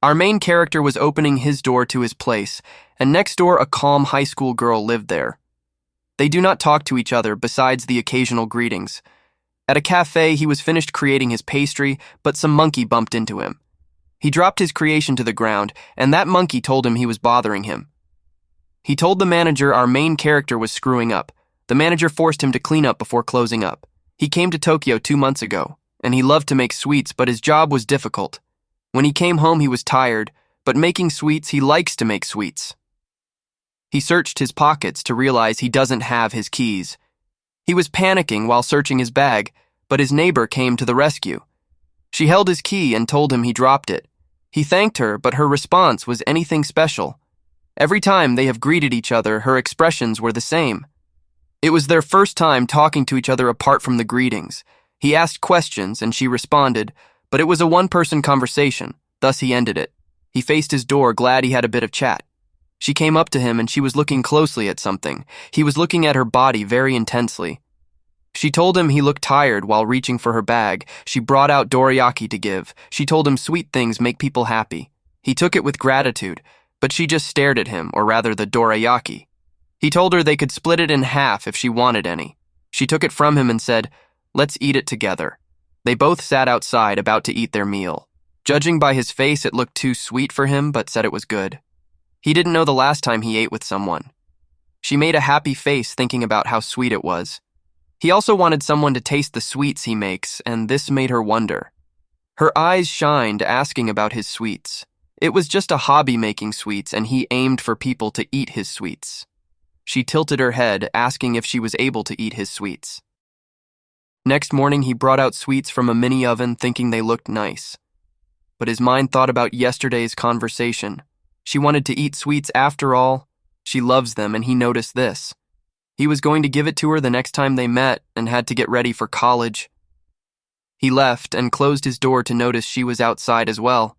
Our main character was opening his door to his place, and next door a calm high school girl lived there. They do not talk to each other besides the occasional greetings. At a cafe, he was finished creating his pastry, but some monkey bumped into him. He dropped his creation to the ground, and that monkey told him he was bothering him. He told the manager our main character was screwing up. The manager forced him to clean up before closing up. He came to Tokyo 2 months ago, and he loved to make sweets, but his job was difficult. When he came home, he was tired, but making sweets, he likes to make sweets. He searched his pockets to realize he doesn't have his keys. He was panicking while searching his bag, but his neighbor came to the rescue. She held his key and told him he dropped it. He thanked her, but her response was anything special. Every time they have greeted each other, her expressions were the same. It was their first time talking to each other apart from the greetings. He asked questions and she responded, but it was a one-person conversation, thus he ended it. He faced his door, glad he had a bit of chat. She came up to him and she was looking closely at something. He was looking at her body very intensely. She told him he looked tired while reaching for her bag. She brought out dorayaki to give. She told him sweet things make people happy. He took it with gratitude, but she just stared at him, or rather the dorayaki. He told her they could split it in half if she wanted any. She took it from him and said, "Let's eat it together." They both sat outside about to eat their meal. Judging by his face, it looked too sweet for him, but said it was good. He didn't know the last time he ate with someone. She made a happy face thinking about how sweet it was. He also wanted someone to taste the sweets he makes, and this made her wonder. Her eyes shined, asking about his sweets. It was just a hobby making sweets, and he aimed for people to eat his sweets. She tilted her head, asking if she was able to eat his sweets. Next morning, he brought out sweets from a mini oven, thinking they looked nice. But his mind thought about yesterday's conversation. She wanted to eat sweets after all. She loves them, and he noticed this. He was going to give it to her the next time they met and had to get ready for college. He left and closed his door to notice she was outside as well.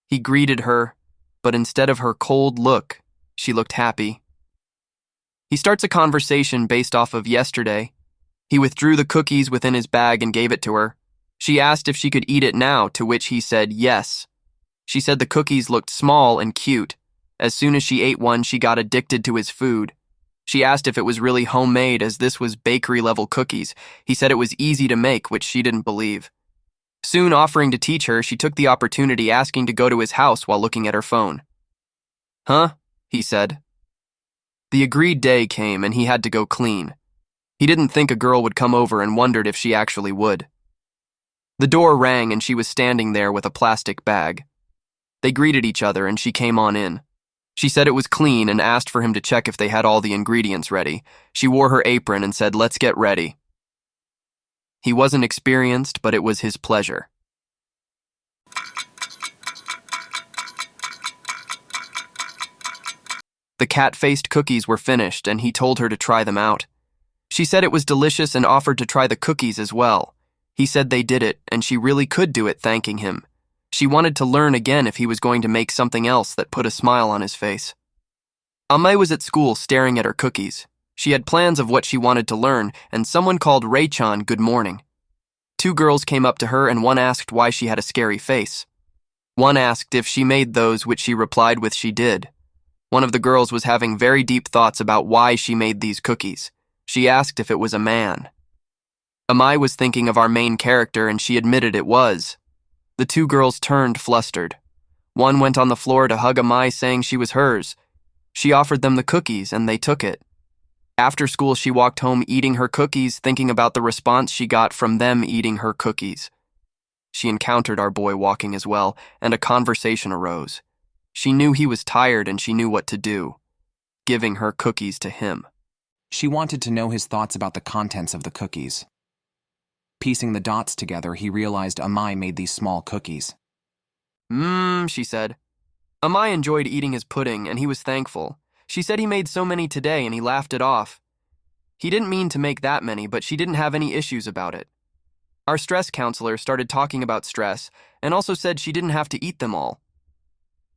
He greeted her, but instead of her cold look, she looked happy. He starts a conversation based off of yesterday. He withdrew the cookies within his bag and gave it to her. She asked if she could eat it now, to which he said yes. She said the cookies looked small and cute. As soon as she ate one, she got addicted to his food. She asked if it was really homemade, as this was bakery-level cookies. He said it was easy to make, which she didn't believe. Soon offering to teach her, she took the opportunity, asking to go to his house while looking at her phone. "Huh?" he said. The agreed day came and he had to go clean. He didn't think a girl would come over and wondered if she actually would. The door rang and she was standing there with a plastic bag. They greeted each other and she came on in. She said it was clean and asked for him to check if they had all the ingredients ready. She wore her apron and said, "Let's get ready." He wasn't experienced, but it was his pleasure. The cat-faced cookies were finished and he told her to try them out. She said it was delicious and offered to try the cookies as well. He said they did it and she really could do it, thanking him. She wanted to learn again if he was going to make something else that put a smile on his face. Amai was at school staring at her cookies. She had plans of what she wanted to learn, and someone called Ray-chan good morning. 2 girls came up to her and one asked why she had a scary face. One asked if she made those, which she replied with she did. One of the girls was having very deep thoughts about why she made these cookies. She asked if it was a man. Amai was thinking of our main character and she admitted it was. The 2 girls turned flustered. One went on the floor to hug Amai, saying she was hers. She offered them the cookies and they took it. After school, she walked home eating her cookies, thinking about the response she got from them eating her cookies. She encountered our boy walking as well, and a conversation arose. She knew he was tired and she knew what to do, giving her cookies to him. She wanted to know his thoughts about the contents of the cookies. Piecing the dots together, he realized Amai made these small cookies. She said. Amai enjoyed eating his pudding and he was thankful. She said he made so many today and he laughed it off. He didn't mean to make that many, but she didn't have any issues about it. Our stress counselor started talking about stress and also said she didn't have to eat them all.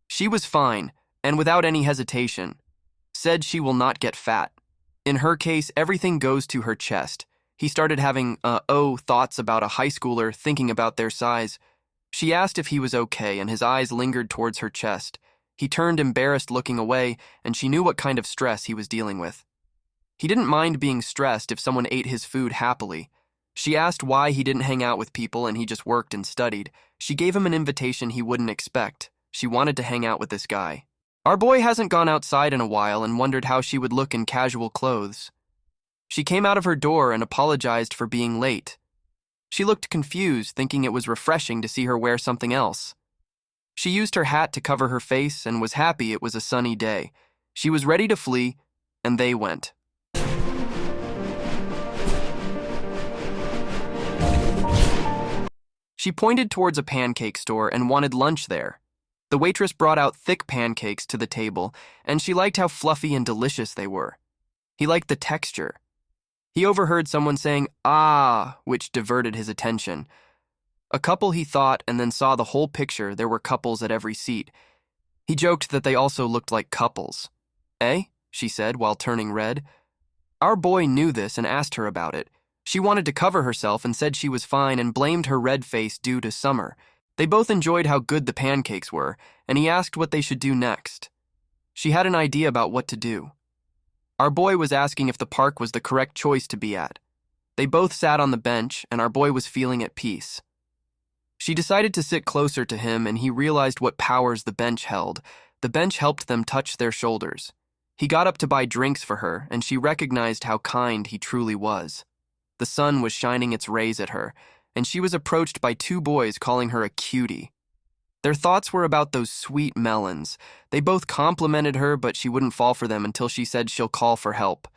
She was fine, and without any hesitation, said she will not get fat. In her case, everything goes to her chest. He started having thoughts about a high schooler, thinking about their size. She asked if he was okay, and his eyes lingered towards her chest. He turned embarrassed, looking away, and she knew what kind of stress he was dealing with. He didn't mind being stressed if someone ate his food happily. She asked why he didn't hang out with people and he just worked and studied. She gave him an invitation he wouldn't expect. She wanted to hang out with this guy. Our boy hasn't gone outside in a while and wondered how she would look in casual clothes. She came out of her door and apologized for being late. She looked confused, thinking it was refreshing to see her wear something else. She used her hat to cover her face and was happy it was a sunny day. She was ready to flee, and they went. She pointed towards a pancake store and wanted lunch there. The waitress brought out thick pancakes to the table, and she liked how fluffy and delicious they were. He liked the texture. He overheard someone saying, "Ah," which diverted his attention. A couple, he thought, and then saw the whole picture. There were couples at every seat. He joked that they also looked like couples. "Eh?" she said while turning red. Our boy knew this and asked her about it. She wanted to cover herself and said she was fine and blamed her red face due to summer. They both enjoyed how good the pancakes were, and he asked what they should do next. She had an idea about what to do. Our boy was asking if the park was the correct choice to be at. They both sat on the bench, and our boy was feeling at peace. She decided to sit closer to him, and he realized what powers the bench held. The bench helped them touch their shoulders. He got up to buy drinks for her, and she recognized how kind he truly was. The sun was shining its rays at her, and she was approached by two boys calling her a cutie. Their thoughts were about those sweet melons. They both complimented her, but she wouldn't fall for them until she said she'll call for help.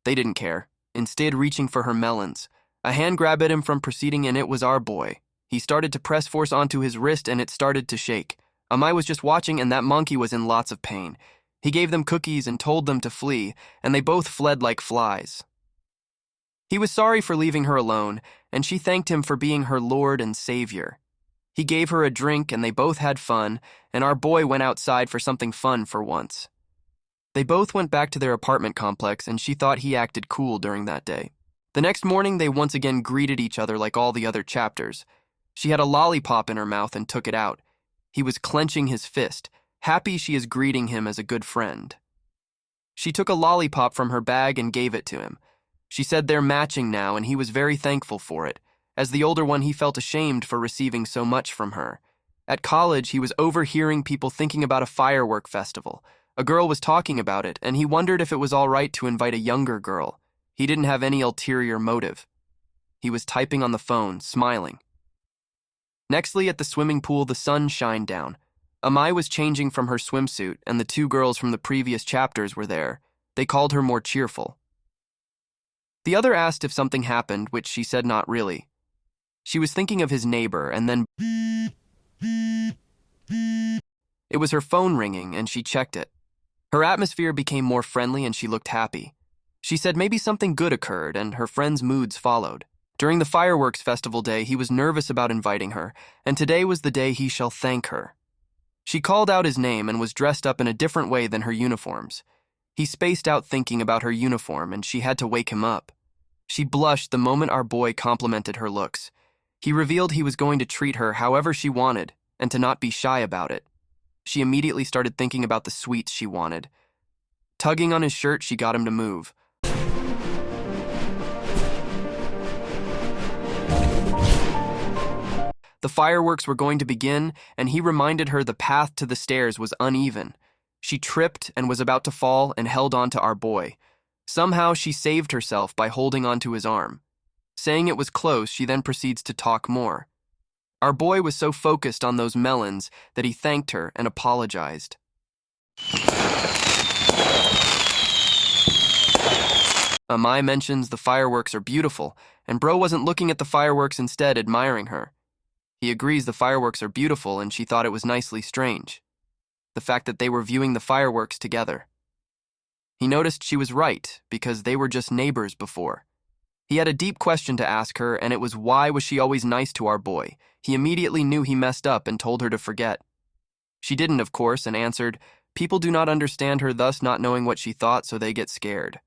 They didn't care, instead reaching for her melons. A hand grabbed at him from proceeding, and it was our boy. He started to press force onto his wrist, and it started to shake. Amai was just watching, and that monkey was in lots of pain. He gave them cookies and told them to flee, and they both fled like flies. He was sorry for leaving her alone, and she thanked him for being her Lord and Savior. He gave her a drink, and they both had fun, and our boy went outside for something fun for once. They both went back to their apartment complex, and she thought he acted cool during that day. The next morning, they once again greeted each other like all the other chapters. She had a lollipop in her mouth and took it out. He was clenching his fist, happy she is greeting him as a good friend. She took a lollipop from her bag and gave it to him. She said they're matching now, and he was very thankful for it. As the older one, he felt ashamed for receiving so much from her. At college, he was overhearing people thinking about a firework festival. A girl was talking about it, and he wondered if it was all right to invite a younger girl. He didn't have any ulterior motive. He was typing on the phone, smiling. Nextly, at the swimming pool, the sun shined down. Amai was changing from her swimsuit, and the two girls from the previous chapters were there. They called her more cheerful. The other asked if something happened, which she said not really. She was thinking of his neighbor, and then it was her phone ringing, and she checked it. Her atmosphere became more friendly, and she looked happy. She said maybe something good occurred, and her friend's moods followed. During the fireworks festival day, he was nervous about inviting her, and today was the day he shall thank her. She called out his name and was dressed up in a different way than her uniforms. He spaced out thinking about her uniform, and she had to wake him up. She blushed the moment our boy complimented her looks. He revealed he was going to treat her however she wanted, and to not be shy about it. She immediately started thinking about the sweets she wanted. Tugging on his shirt, she got him to move. The fireworks were going to begin, and he reminded her the path to the stairs was uneven. She tripped and was about to fall and held on to our boy. Somehow she saved herself by holding onto his arm. Saying it was close, she then proceeds to talk more. Our boy was so focused on those melons that he thanked her and apologized. Amai mentions the fireworks are beautiful, and bro wasn't looking at the fireworks, instead admiring her. He agrees the fireworks are beautiful, and she thought it was nicely strange. The fact that they were viewing the fireworks together. He noticed she was right, because they were just neighbors before. He had a deep question to ask her, and it was why was she always nice to our boy? He immediately knew he messed up and told her to forget. She didn't, of course, and answered, people do not understand her, thus not knowing what she thought, so they get scared.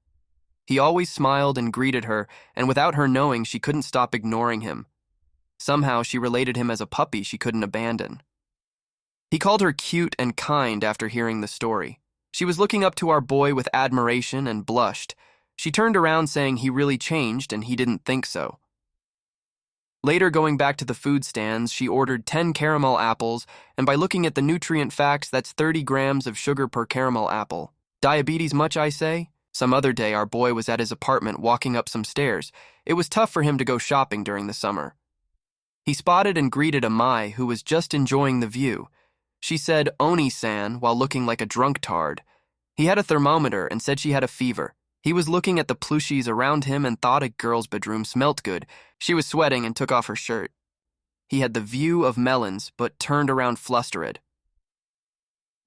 He always smiled and greeted her, and without her knowing, she couldn't stop ignoring him. Somehow she related him as a puppy she couldn't abandon. He called her cute and kind after hearing the story. She was looking up to our boy with admiration and blushed. She turned around saying he really changed and he didn't think so. Later, going back to the food stands, she ordered 10 caramel apples, and by looking at the nutrient facts, that's 30 grams of sugar per caramel apple. Diabetes much, I say? Some other day, our boy was at his apartment walking up some stairs. It was tough for him to go shopping during the summer. He spotted and greeted Amai, who was just enjoying the view. She said, "Oni-san," while looking like a drunk tard. He had a thermometer and said she had a fever. He was looking at the plushies around him and thought a girl's bedroom smelt good. She was sweating and took off her shirt. He had the view of melons, but turned around flustered.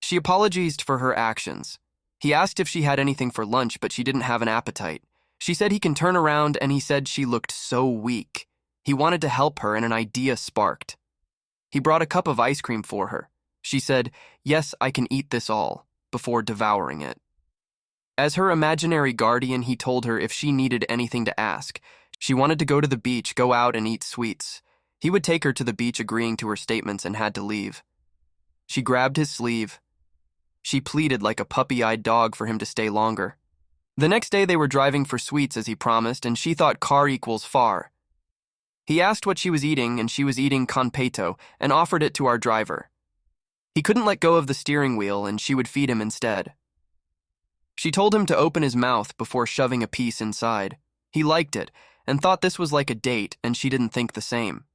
She apologized for her actions. He asked if she had anything for lunch, but she didn't have an appetite. She said he can turn around, and he said she looked so weak. He wanted to help her, and an idea sparked. He brought a cup of ice cream for her. She said, "Yes, I can eat this all," before devouring it. As her imaginary guardian, he told her if she needed anything to ask. She wanted to go to the beach, go out and eat sweets. He would take her to the beach, agreeing to her statements, and had to leave. She grabbed his sleeve. She pleaded like a puppy-eyed dog for him to stay longer. The next day they were driving for sweets as he promised, and she thought car equals far. He asked what she was eating, and she was eating conpeto, and offered it to our driver. He couldn't let go of the steering wheel, and she would feed him instead. She told him to open his mouth before shoving a piece inside. He liked it, and thought this was like a date, and she didn't think the same.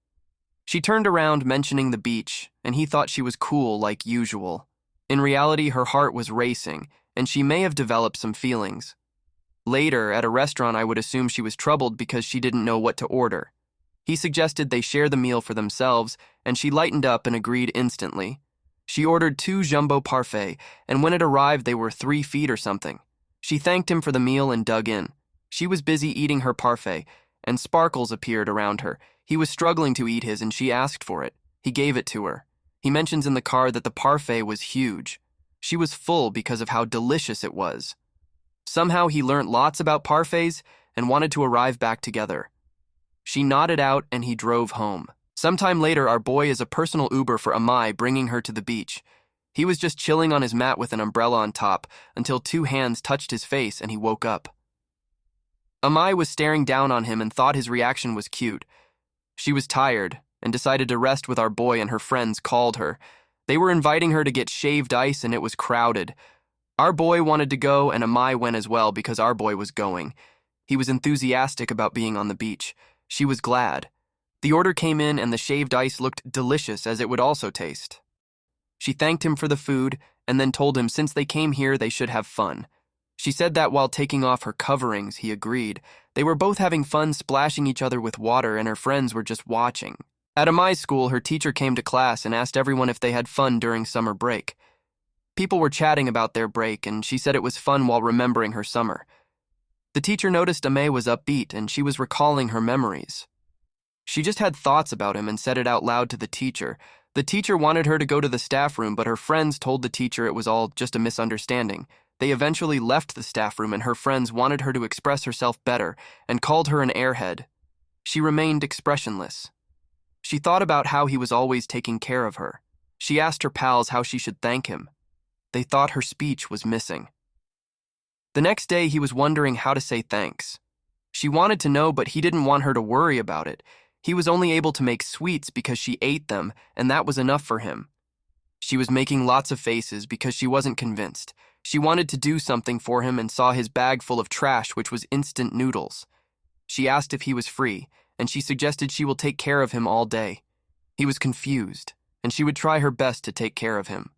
She turned around mentioning the beach, and he thought she was cool like usual. In reality, her heart was racing, and she may have developed some feelings. Later, at a restaurant, I would assume she was troubled because she didn't know what to order. He suggested they share the meal for themselves, and she lightened up and agreed instantly. She ordered 2 jumbo parfait, and when it arrived, they were 3 feet or something. She thanked him for the meal and dug in. She was busy eating her parfait, and sparkles appeared around her. He was struggling to eat his, and she asked for it. He gave it to her. He mentions in the car that the parfait was huge. She was full because of how delicious it was. Somehow he learnt lots about parfaits and wanted to arrive back together. She nodded out, and he drove home. Sometime later, our boy is a personal Uber for Amai, bringing her to the beach. He was just chilling on his mat with an umbrella on top until 2 hands touched his face and he woke up. Amai was staring down on him and thought his reaction was cute. She was tired and decided to rest with our boy, and her friends called her. They were inviting her to get shaved ice, and it was crowded. Our boy wanted to go, and Amai went as well because our boy was going. He was enthusiastic about being on the beach. She was glad. The order came in, and the shaved ice looked delicious, as it would also taste. She thanked him for the food, and then told him since they came here, they should have fun. She said that while taking off her coverings, he agreed. They were both having fun splashing each other with water, and her friends were just watching. At Amai's school, her teacher came to class and asked everyone if they had fun during summer break. People were chatting about their break, and she said it was fun while remembering her summer. The teacher noticed Amai was upbeat, and she was recalling her memories. She just had thoughts about him and said it out loud to the teacher. The teacher wanted her to go to the staff room, but her friends told the teacher it was all just a misunderstanding. They eventually left the staff room, and her friends wanted her to express herself better and called her an airhead. She remained expressionless. She thought about how he was always taking care of her. She asked her pals how she should thank him. They thought her speech was missing. The next day, he was wondering how to say thanks. She wanted to know, but he didn't want her to worry about it. He was only able to make sweets because she ate them, and that was enough for him. She was making lots of faces because she wasn't convinced. She wanted to do something for him and saw his bag full of trash, which was instant noodles. She asked if he was free, and she suggested she will take care of him all day. He was confused, and she would try her best to take care of him.